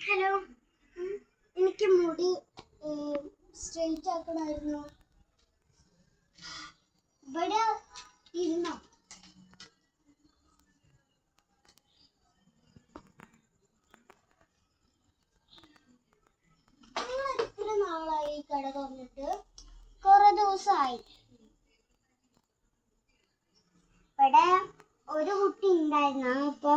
Hello, എനിക്ക് മുടി straight ആക്കണമായിരുന്നു. ഇവിടെ ഇരുന്നോ? നിങ്ങൾ എത്ര നാളായി കട തുറന്നിട്ട്? കുറെ ദിവസമായി. ഇവിടെ ഒരു കുട്ടി ഉണ്ടായിരുന്നു. ഇപ്പൊ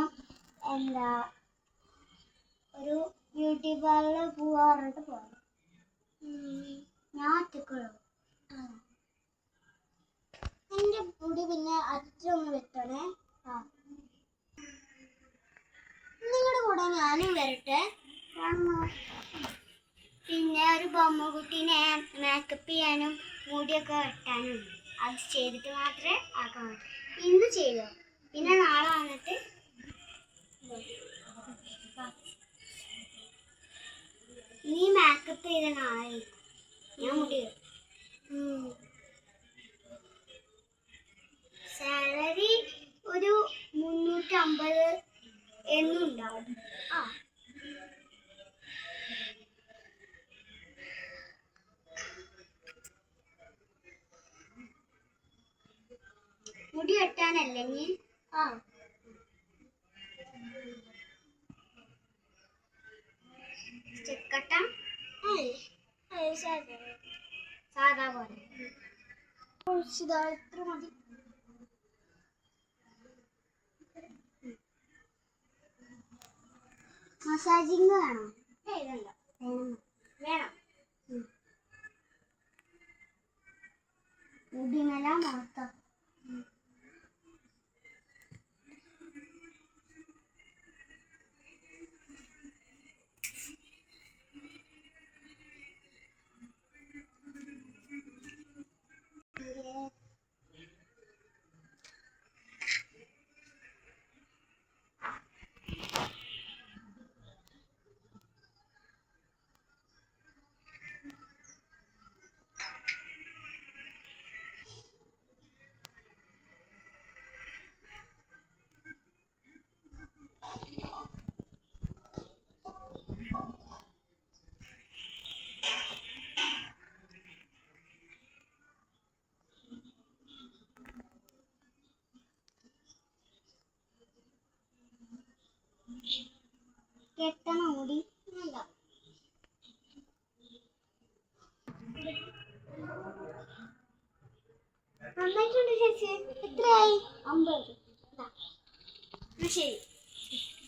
ഒരു ബ്യൂട്ടി പാർലറിൽ പോവാ പറഞ്ഞിട്ട് പോയത്. ഞാൻ ഒറ്റക്കുള്ളൂ. എന്റെ മുടി പിന്നെ അച്ഛനൊന്ന് വെട്ടണേ. നിങ്ങളുടെ കൂടെ ഞാനും വരട്ടെ. പിന്നെ ഒരു ബൊമ്മക്കുട്ടീനെ മേക്കപ്പ് ചെയ്യാനും മുടിയൊക്കെ വെട്ടാനും അത് ചെയ്തിട്ട് മാത്രമേ ആക്കാൻ പറ്റൂ. ഇന്ന് ചെയ്തോ, പിന്നെ നാളെ വന്നിട്ട് നീ മേക്കപ്പ് ചെയ്ത നാളെ ഞാൻ മുടി സാലറി ഒരു 350 എന്നുണ്ടാവും. മുടി വെട്ടാനല്ലേ നീ? ചെക്കട്ട സാധാ പോലെ ഇത്ര മതി. മസാജിങ് വേണോ? വേണം. മുടിനെല്ലാം മൊത്തം കെട്ടണ മുടി നന്നായിട്ടുണ്ട് ചേച്ചി. എത്രയായി? 50. ശരി.